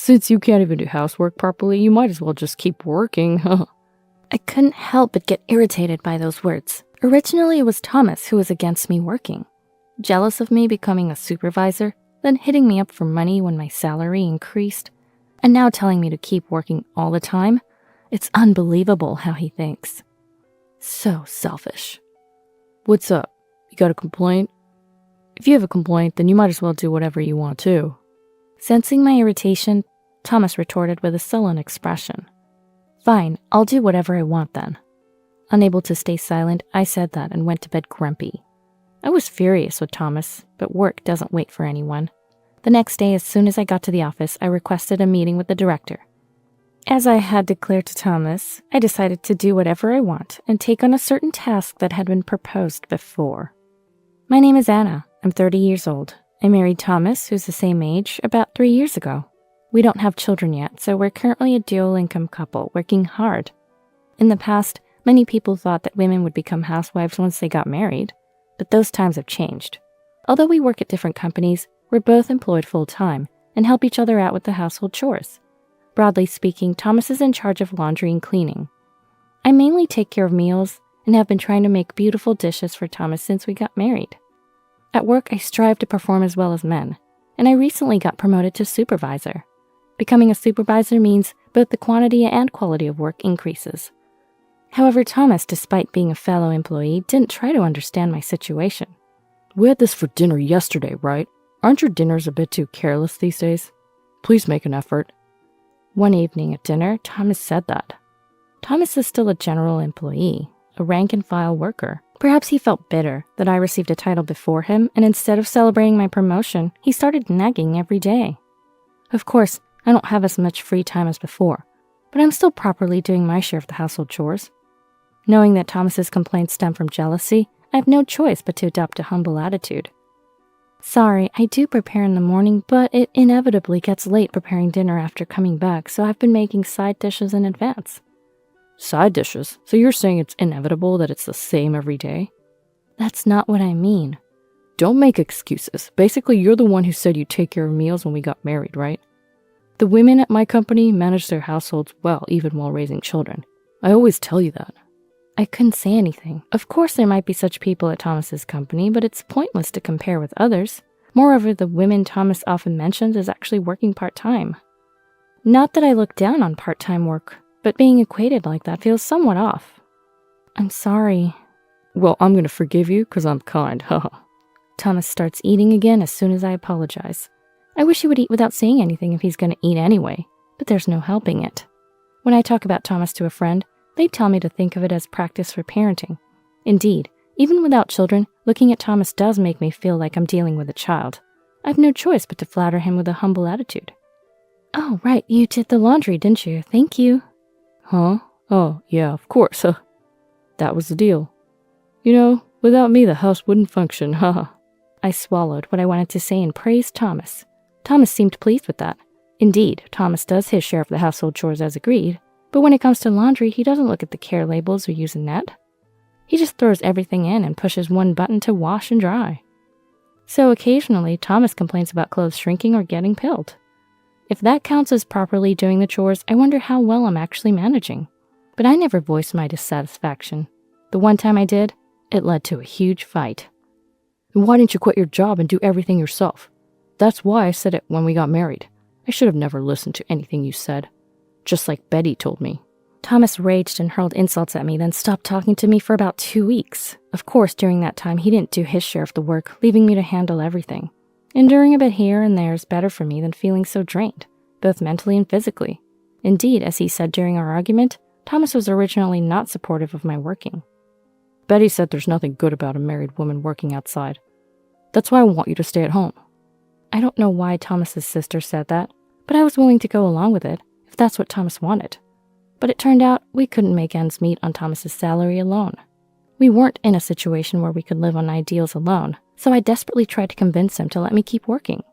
Since you can't even do housework properly, you might as well just keep working. I couldn't help but get irritated by those words. Originally, it was Thomas who was against me working. Jealous of me becoming a supervisor, then hitting me up for money when my salary increased, and now telling me to keep working all the time. It's unbelievable how he thinks. So selfish. What's up? You got a complaint? If you have a complaint, then you might as well do whatever you want to. Sensing my irritation, Thomas retorted with a sullen expression. Fine, I'll do whatever I want then. Unable to stay silent, I said that and went to bed grumpy. I was furious with Thomas, but work doesn't wait for anyone. The next day, as soon as I got to the office, I requested a meeting with the director. As I had declared to Thomas, I decided to do whatever I want and take on a certain task that had been proposed before. My name is Anna. I'm 30 years old. I married Thomas, who's the same age, about 3 years ago. We don't have children yet, so we're currently a dual-income couple working hard. In the past, many people thought that women would become housewives once they got married, but those times have changed. Although we work at different companies, we're both employed full-time and help each other out with the household chores. Broadly speaking, Thomas is in charge of laundry and cleaning. I mainly take care of meals and have been trying to make beautiful dishes for Thomas since we got married. At work, I strive to perform as well as men, and I recently got promoted to supervisor. Becoming a supervisor means both the quantity and quality of work increases. However, Thomas, despite being a fellow employee, didn't try to understand my situation. We had this for dinner yesterday, right? Aren't your dinners a bit too careless these days? Please make an effort. One evening at dinner, Thomas said that. Thomas is still a general employee, a rank-and-file worker. Perhaps he felt bitter that I received a title before him, and instead of celebrating my promotion, he started nagging every day. Of course, I don't have as much free time as before, but I'm still properly doing my share of the household chores. Knowing that Thomas's complaints stem from jealousy, I have no choice but to adopt a humble attitude. Sorry, I do prepare in the morning, but it inevitably gets late preparing dinner after coming back, so I've been making side dishes in advance. Side dishes? So you're saying it's inevitable that it's the same every day? That's not what I mean. Don't make excuses. Basically, you're the one who said you take care of meals when we got married, right? The women at my company manage their households well, even while raising children. I always tell you that. I couldn't say anything. Of course there might be such people at Thomas's company, but it's pointless to compare with others. Moreover, the women Thomas often mentions is actually working part-time. Not that I look down on part-time work, but being equated like that feels somewhat off. I'm sorry. Well, I'm gonna forgive you because I'm kind, haha. Thomas starts eating again as soon as I apologize. I wish he would eat without saying anything if he's gonna eat anyway, but there's no helping it. When I talk about Thomas to a friend, they tell me to think of it as practice for parenting. Indeed, even without children, looking at Thomas does make me feel like I'm dealing with a child. I've no choice but to flatter him with a humble attitude. Oh, right, you did the laundry, didn't you? Thank you. Huh? Oh, yeah, of course, huh? That was the deal. You know, without me, the house wouldn't function, haha. I swallowed what I wanted to say and praised Thomas. Thomas seemed pleased with that. Indeed, Thomas does his share of the household chores as agreed, but when it comes to laundry, he doesn't look at the care labels or use a net. He just throws everything in and pushes one button to wash and dry. So occasionally, Thomas complains about clothes shrinking or getting pilled. If that counts as properly doing the chores, I wonder how well I'm actually managing. But I never voiced my dissatisfaction. The one time I did, it led to a huge fight. Why didn't you quit your job and do everything yourself? That's why I said it when we got married. I should have never listened to anything you said. Just like Betty told me. Thomas raged and hurled insults at me, then stopped talking to me for about 2 weeks. Of course, during that time, he didn't do his share of the work, leaving me to handle everything. Enduring a bit here and there is better for me than feeling so drained, both mentally and physically. Indeed, as he said during our argument, Thomas was originally not supportive of my working. Betty said there's nothing good about a married woman working outside. That's why I want you to stay at home. I don't know why Thomas's sister said that, but I was willing to go along with it, if that's what Thomas wanted. But it turned out we couldn't make ends meet on Thomas's salary alone. We weren't in a situation where we could live on ideals alone, so I desperately tried to convince him to let me keep working.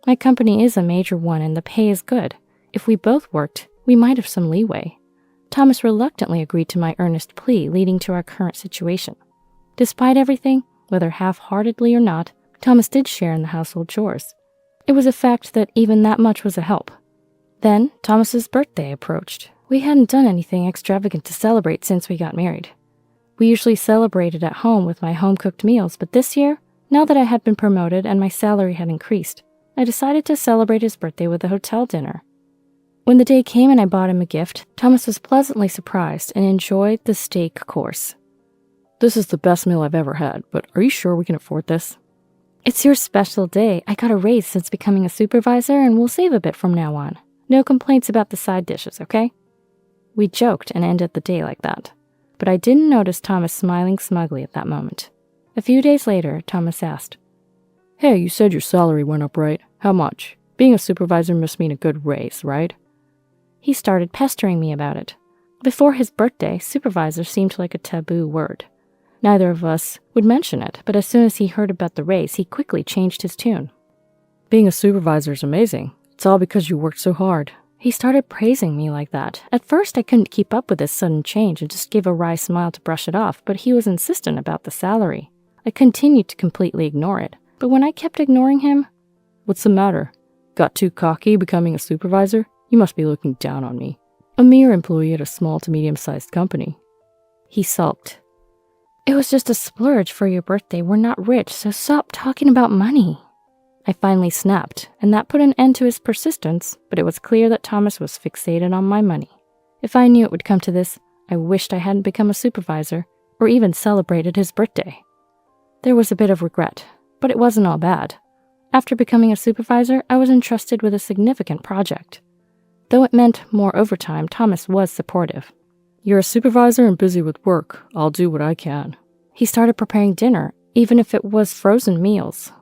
My company is a major one and the pay is good. If we both worked, we might have some leeway. Thomas reluctantly agreed to my earnest plea, leading to our current situation. Despite everything, whether half-heartedly or not, Thomas did share in the household chores. It was a fact that even that much was a help. Then Thomas's birthday approached. We hadn't done anything extravagant to celebrate since we got married. We usually celebrated at home with my home-cooked meals, but this year, now that I had been promoted and my salary had increased, I decided to celebrate his birthday with a hotel dinner. When the day came and I bought him a gift, Thomas was pleasantly surprised and enjoyed the steak course. This is the best meal I've ever had, but are you sure we can afford this? It's your special day. I got a raise since becoming a supervisor and we'll save a bit from now on. No complaints about the side dishes, okay? We joked and ended the day like that. But I didn't notice Thomas smiling smugly at that moment. A few days later, Thomas asked, Hey, you said your salary went up, right? How much? Being a supervisor must mean a good raise, right? He started pestering me about it. Before his birthday, supervisor seemed like a taboo word. Neither of us would mention it, but as soon as he heard about the raise, he quickly changed his tune. Being a supervisor is amazing. It's all because you worked so hard. He started praising me like that. At first, I couldn't keep up with this sudden change and just gave a wry smile to brush it off, but he was insistent about the salary. I continued to completely ignore it, but when I kept ignoring him, What's the matter? Got too cocky becoming a supervisor? You must be looking down on me. A mere employee at a small to medium-sized company. He sulked. It was just a splurge for your birthday. We're not rich, so stop talking about money. I finally snapped, and that put an end to his persistence, but it was clear that Thomas was fixated on my money. If I knew it would come to this, I wished I hadn't become a supervisor, or even celebrated his birthday. There was a bit of regret, but it wasn't all bad. After becoming a supervisor, I was entrusted with a significant project. Though it meant more overtime, Thomas was supportive. You're a supervisor and busy with work. I'll do what I can. He started preparing dinner, even if it was frozen meals.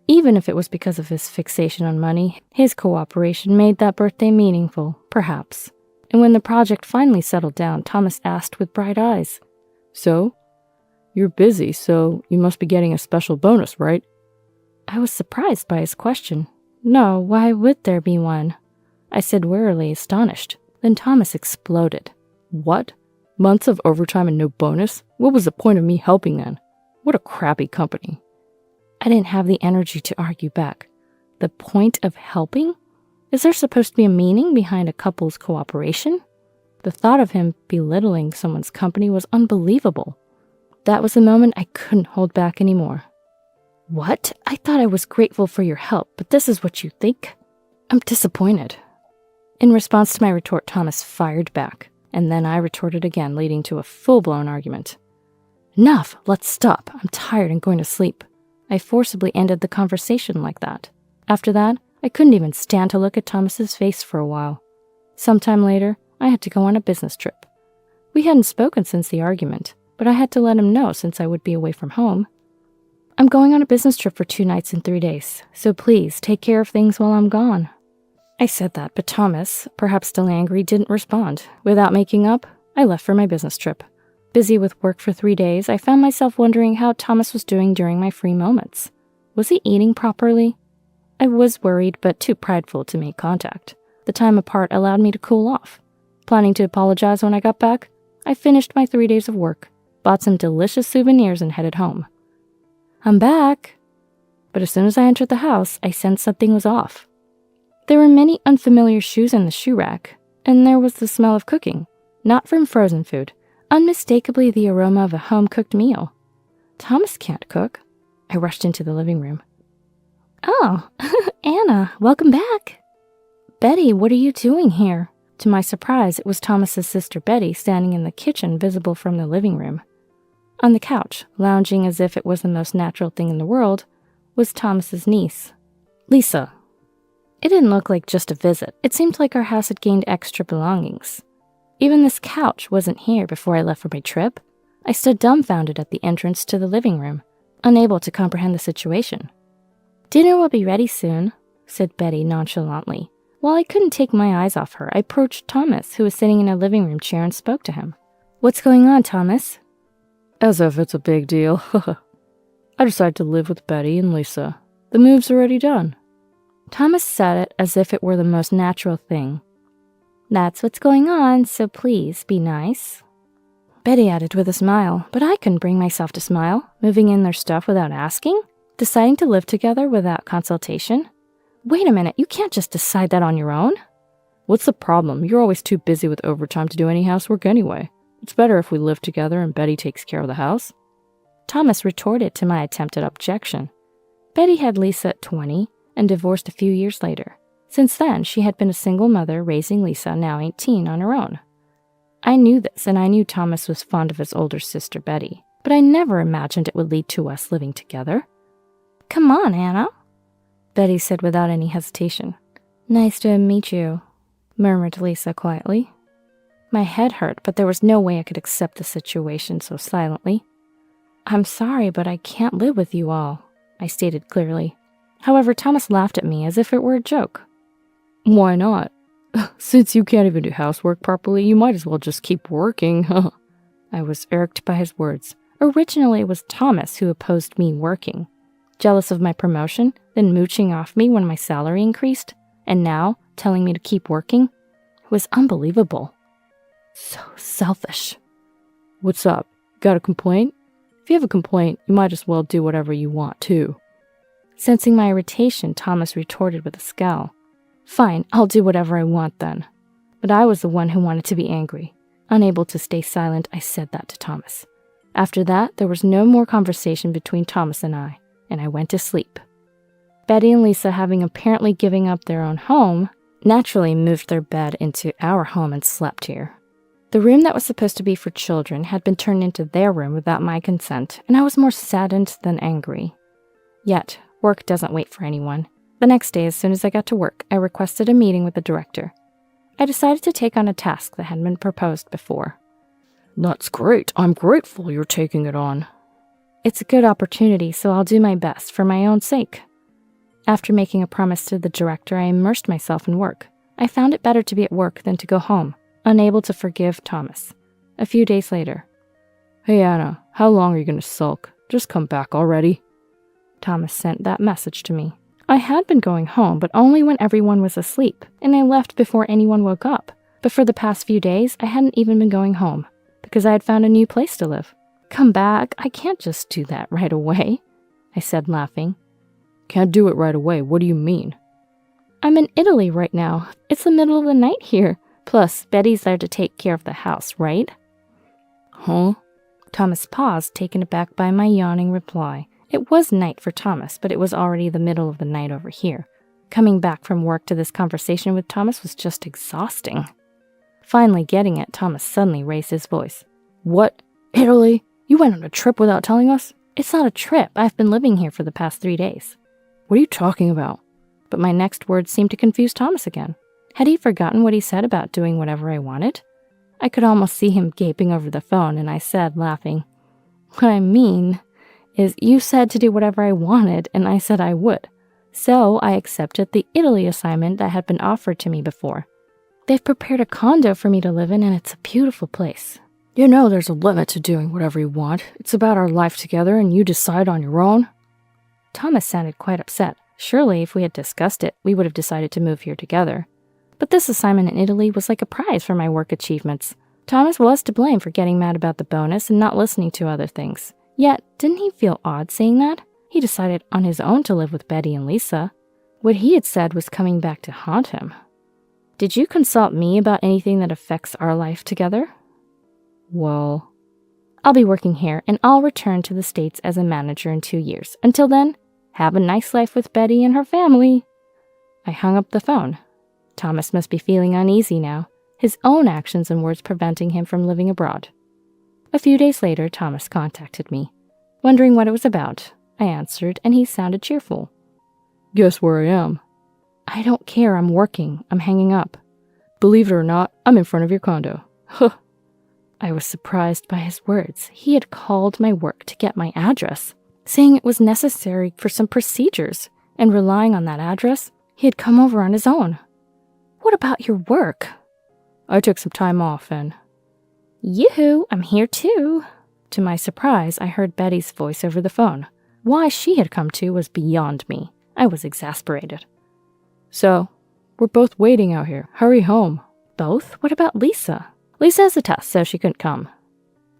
Even if it was because of his fixation on money, his cooperation made that birthday meaningful, perhaps. And when the project finally settled down, Thomas asked with bright eyes, So? You're busy, so you must be getting a special bonus, right? I was surprised by his question. No, why would there be one? I said wearily, astonished. Then Thomas exploded. What? Months of overtime and no bonus? What was the point of me helping then? What a crappy company. I didn't have the energy to argue back. The point of helping? Is there supposed to be a meaning behind a couple's cooperation? The thought of him belittling someone's company was unbelievable. That was the moment I couldn't hold back anymore. What? I thought I was grateful for your help, but this is what you think? I'm disappointed. In response to my retort, Thomas fired back, and then I retorted again, leading to a full-blown argument. Enough! Let's stop. I'm tired and going to sleep. I forcibly ended the conversation like that. After that, I couldn't even stand to look at Thomas's face for a while. Sometime later, I had to go on a business trip. We hadn't spoken since the argument, but I had to let him know since I would be away from home. I'm going on a business trip for 2 nights and 3 days, so please take care of things while I'm gone. I said that, but Thomas, perhaps still angry, didn't respond. Without making up, I left for my business trip. Busy with work for 3 days, I found myself wondering how Thomas was doing during my free moments. Was he eating properly? I was worried, but too prideful to make contact. The time apart allowed me to cool off. Planning to apologize when I got back, I finished my 3 days of work, bought some delicious souvenirs, and headed home. I'm back. But as soon as I entered the house, I sensed something was off. There were many unfamiliar shoes in the shoe rack, and there was the smell of cooking, not from frozen food, unmistakably the aroma of a home-cooked meal. Thomas can't cook. I rushed into the living room. Oh, Anna, welcome back. Betty, what are you doing here? To my surprise, it was Thomas's sister Betty standing in the kitchen, visible from the living room. On the couch, lounging as if it was the most natural thing in the world, was Thomas's niece, Lisa. It didn't look like just a visit. It seemed like our house had gained extra belongings. Even this couch wasn't here before I left for my trip. I stood dumbfounded at the entrance to the living room, unable to comprehend the situation. Dinner will be ready soon, said Betty nonchalantly. While I couldn't take my eyes off her, I approached Thomas, who was sitting in a living room chair, and spoke to him. What's going on, Thomas? As if it's a big deal. I decided to live with Betty and Lisa. The move's already done. Thomas said it as if it were the most natural thing. That's what's going on, so please be nice. Betty added with a smile, but I couldn't bring myself to smile, moving in their stuff without asking, deciding to live together without consultation. Wait a minute, you can't just decide that on your own. What's the problem? You're always too busy with overtime to do any housework anyway. It's better if we live together and Betty takes care of the house. Thomas retorted to my attempted objection. Betty had Lisa at 20 and divorced a few years later. Since then, she had been a single mother raising Lisa, now 18, on her own. I knew this, and I knew Thomas was fond of his older sister, Betty, but I never imagined it would lead to us living together. "Come on, Anna," Betty said without any hesitation. "Nice to meet you," murmured Lisa quietly. My head hurt, but there was no way I could accept the situation so silently. "I'm sorry, but I can't live with you all," I stated clearly. However, Thomas laughed at me as if it were a joke. "Why not? Since you can't even do housework properly, you might as well just keep working." I was irked by his words. Originally, it was Thomas who opposed me working. Jealous of my promotion, then mooching off me when my salary increased, and now telling me to keep working. It was unbelievable. So selfish. "What's up? Got a complaint? If you have a complaint, you might as well do whatever you want, too." Sensing my irritation, Thomas retorted with a scowl. "Fine, I'll do whatever I want then." But I was the one who wanted to be angry. Unable to stay silent, I said that to Thomas. After that, there was no more conversation between Thomas and I went to sleep. Betty and Lisa, having apparently given up their own home, naturally moved their bed into our home and slept here. The room that was supposed to be for children had been turned into their room without my consent, and I was more saddened than angry. Yet, work doesn't wait for anyone. The next day, as soon as I got to work, I requested a meeting with the director. I decided to take on a task that had been proposed before. "That's great. I'm grateful you're taking it on." "It's a good opportunity, so I'll do my best for my own sake." After making a promise to the director, I immersed myself in work. I found it better to be at work than to go home, unable to forgive Thomas. A few days later. "Hey Anna, how long are you going to sulk? Just come back already." Thomas sent that message to me. I had been going home, but only when everyone was asleep, and I left before anyone woke up. But for the past few days, I hadn't even been going home, because I had found a new place to live. "Come back, I can't just do that right away," I said, laughing. "Can't do it right away, what do you mean?" "I'm in Italy right now. It's the middle of the night here. Plus, Betty's there to take care of the house, right?" "Huh?" Thomas paused, taken aback by my yawning reply. It was night for Thomas, but it was already the middle of the night over here. Coming back from work to this conversation with Thomas was just exhausting. Finally getting it, Thomas suddenly raised his voice. "What? Italy? You went on a trip without telling us?" "It's not a trip. I've been living here for the past 3 days." "What are you talking about?" But my next words seemed to confuse Thomas again. Had he forgotten what he said about doing whatever I wanted? I could almost see him gaping over the phone, and I said, laughing, "What I mean is you said to do whatever I wanted, and I said I would. So I accepted the Italy assignment that had been offered to me before. They've prepared a condo for me to live in, and it's a beautiful place." "You know there's a limit to doing whatever you want. It's about our life together, and you decide on your own." Thomas sounded quite upset. Surely, if we had discussed it, we would have decided to move here together. But this assignment in Italy was like a prize for my work achievements. Thomas was to blame for getting mad about the bonus and not listening to other things. Yet, didn't he feel odd saying that? He decided on his own to live with Betty and Lisa. What he had said was coming back to haunt him. "Did you consult me about anything that affects our life together?" "Well, I'll be working here, and I'll return to the States as a manager in 2 years. Until then, have a nice life with Betty and her family." I hung up the phone. Thomas must be feeling uneasy now, his own actions and words preventing him from living abroad. A few days later, Thomas contacted me. Wondering what it was about, I answered, and he sounded cheerful. "Guess where I am?" "I don't care, I'm working. I'm hanging up." "Believe it or not, I'm in front of your condo." Huh. I was surprised by his words. He had called my work to get my address, saying it was necessary for some procedures, and relying on that address, he had come over on his own. "What about your work?" "I took some time off and—" "Yoo-hoo, I'm here too." To my surprise, I heard Betty's voice over the phone. Why she had come too was beyond me. I was exasperated. "So, we're both waiting out here. Hurry home." "Both? What about Lisa?" "Lisa has a test, so she couldn't come,"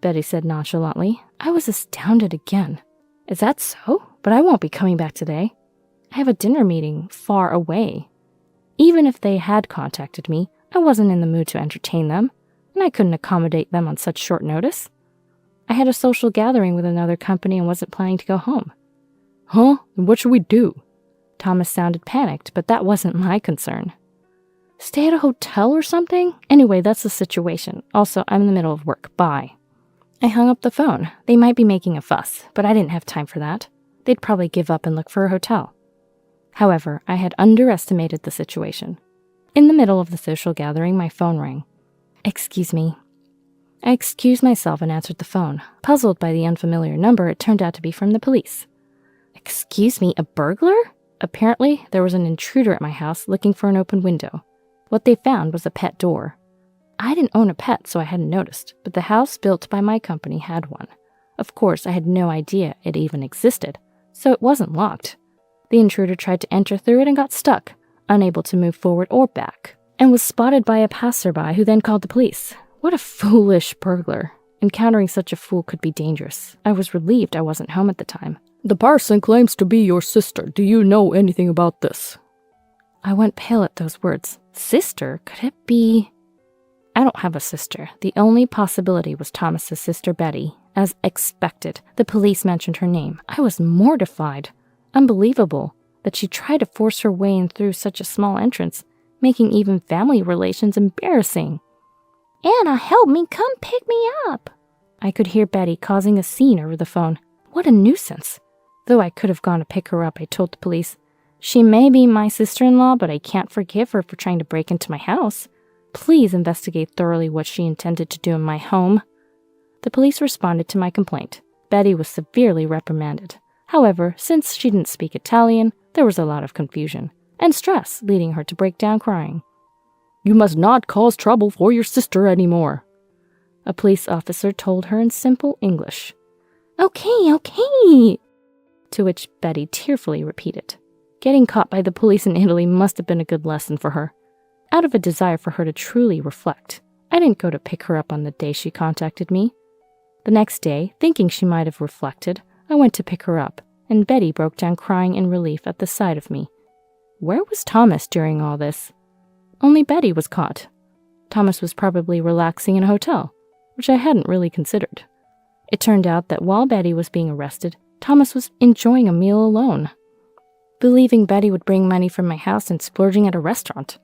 Betty said nonchalantly. I was astounded again. "Is that so? But I won't be coming back today. I have a dinner meeting far away." Even if they had contacted me, I wasn't in the mood to entertain them, and I couldn't accommodate them on such short notice. I had a social gathering with another company and wasn't planning to go home. Huh? And what should we do? Thomas sounded panicked, but that wasn't my concern. Stay at a hotel or something? Anyway, that's the situation. Also, I'm in the middle of work. Bye. I hung up the phone. They might be making a fuss, but I didn't have time for that. They'd probably give up and look for a hotel. However, I had underestimated the situation. In the middle of the social gathering, my phone rang. Excuse me. I excused myself and answered the phone. Puzzled by the unfamiliar number, it turned out to be from the police. Excuse me, a burglar? Apparently, there was an intruder at my house looking for an open window. What they found was a pet door. I didn't own a pet, so I hadn't noticed, but the house built by my company had one. Of course, I had no idea it even existed, so it wasn't locked. The intruder tried to enter through it and got stuck, unable to move forward or back, and was spotted by a passerby who then called the police. What a foolish burglar. Encountering such a fool could be dangerous. I was relieved I wasn't home at the time. The person claims to be your sister. Do you know anything about this? I went pale at those words. Sister? Could it be? I don't have a sister. The only possibility was Thomas's sister Betty. As expected, the police mentioned her name. I was mortified. Unbelievable that she tried to force her way in through such a small entrance, making even family relations embarrassing. Anna, help me, come pick me up. I could hear Betty causing a scene over the phone. What a nuisance. Though I could have gone to pick her up, I told the police. She may be my sister-in-law, but I can't forgive her for trying to break into my house. Please investigate thoroughly what she intended to do in my home. The police responded to my complaint. Betty was severely reprimanded. However, since she didn't speak Italian, there was a lot of confusion and stress, leading her to break down crying. You must not cause trouble for your sister anymore, a police officer told her in simple English. Okay. To which Betty tearfully repeated. Getting caught by the police in Italy must have been a good lesson for her. Out of a desire for her to truly reflect, I didn't go to pick her up on the day she contacted me. The next day, thinking she might have reflected, I went to pick her up, and Betty broke down crying in relief at the sight of me. Where was Thomas during all this? Only Betty was caught. Thomas was probably relaxing in a hotel, which I hadn't really considered. It turned out that while Betty was being arrested, Thomas was enjoying a meal alone, believing Betty would bring money from my house and splurging at a restaurant.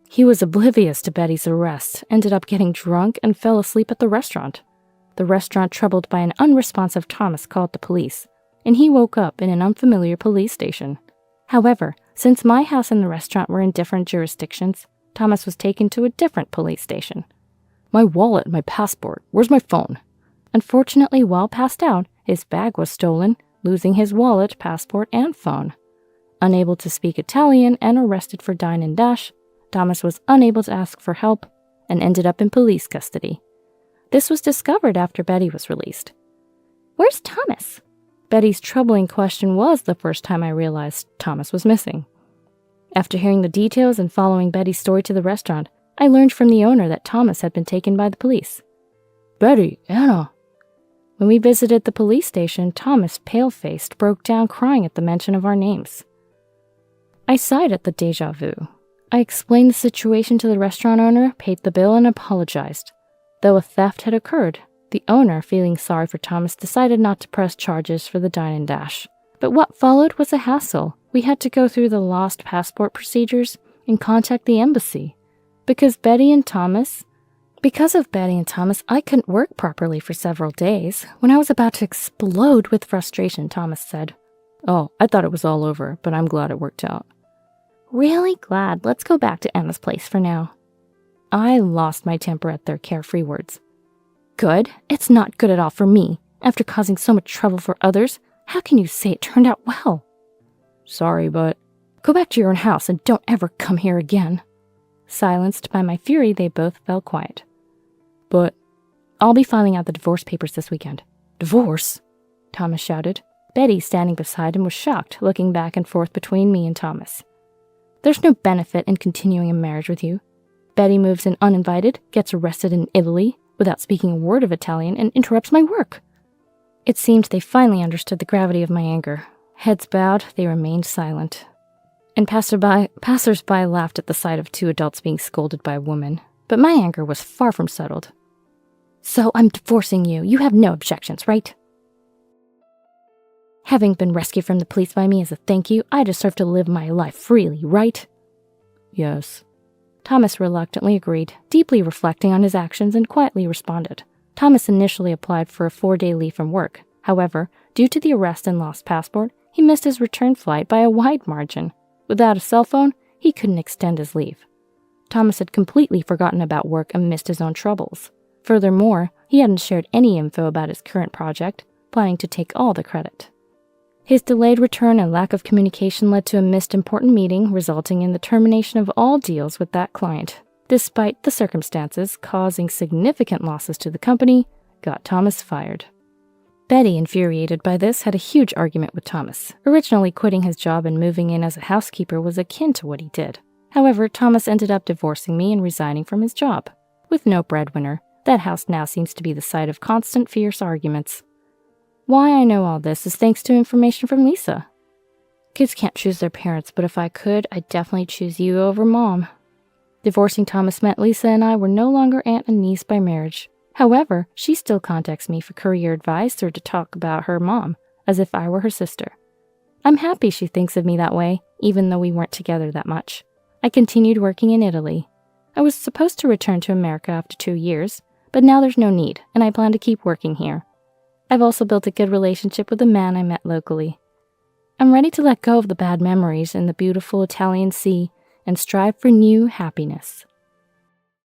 He was oblivious to Betty's arrest, ended up getting drunk, and fell asleep at the restaurant. The restaurant, troubled by an unresponsive Thomas, called the police, and he woke up in an unfamiliar police station. However, since my house and the restaurant were in different jurisdictions, Thomas was taken to a different police station. My wallet, my passport, where's my phone? Unfortunately, while passed out, his bag was stolen, losing his wallet, passport, and phone. Unable to speak Italian and arrested for dine and dash, Thomas was unable to ask for help and ended up in police custody. This was discovered after Betty was released. Where's Thomas? Betty's troubling question was the first time I realized Thomas was missing. After hearing the details and following Betty's story to the restaurant, I learned from the owner that Thomas had been taken by the police. Betty, Anna. When we visited the police station, Thomas, pale-faced, broke down crying at the mention of our names. I sighed at the déjà vu. I explained the situation to the restaurant owner, paid the bill, and apologized. Though a theft had occurred, the owner, feeling sorry for Thomas, decided not to press charges for the dine and dash. But what followed was a hassle. We had to go through the lost passport procedures and contact the embassy. Because of Betty and Thomas, I couldn't work properly for several days. When I was about to explode with frustration, Thomas said, "Oh, I thought it was all over, but I'm glad it worked out." Really glad. Let's go back to Anna's place for now. I lost my temper at their carefree words. Good? It's not good at all for me. After causing so much trouble for others, how can you say it turned out well? Sorry, but go back to your own house and don't ever come here again. Silenced by my fury, they both fell quiet. But I'll be filing out the divorce papers this weekend. Divorce? Thomas shouted. Betty, standing beside him, was shocked, looking back and forth between me and Thomas. There's no benefit in continuing a marriage with you. Betty moves in uninvited, gets arrested in Italy without speaking a word of Italian, and interrupts my work. It seemed they finally understood the gravity of my anger. Heads bowed, they remained silent. and passersby laughed at the sight of two adults being scolded by a woman, but my anger was far from settled. So I'm divorcing you. You have no objections, right? Having been rescued from the police by me as a thank you, I deserve to live my life freely, right? Yes. Thomas reluctantly agreed, deeply reflecting on his actions, and quietly responded. Thomas initially applied for a 4-day leave from work. However, due to the arrest and lost passport, he missed his return flight by a wide margin. Without a cell phone, he couldn't extend his leave. Thomas had completely forgotten about work amidst his own troubles. Furthermore, he hadn't shared any info about his current project, planning to take all the credit. His delayed return and lack of communication led to a missed important meeting, resulting in the termination of all deals with that client. Despite the circumstances causing significant losses to the company, got Thomas fired. Betty, infuriated by this, had a huge argument with Thomas. Originally, quitting his job and moving in as a housekeeper was akin to what he did. However, Thomas ended up divorcing me and resigning from his job. With no breadwinner, that house now seems to be the site of constant fierce arguments. Why I know all this is thanks to information from Lisa. Kids can't choose their parents, but if I could, I'd definitely choose you over Mom. Divorcing Thomas meant Lisa and I were no longer aunt and niece by marriage. However, she still contacts me for career advice or to talk about her mom, as if I were her sister. I'm happy she thinks of me that way, even though we weren't together that much. I continued working in Italy. I was supposed to return to America after 2 years, but now there's no need, and I plan to keep working here. I've also built a good relationship with a man I met locally. I'm ready to let go of the bad memories in the beautiful Italian sea and strive for new happiness.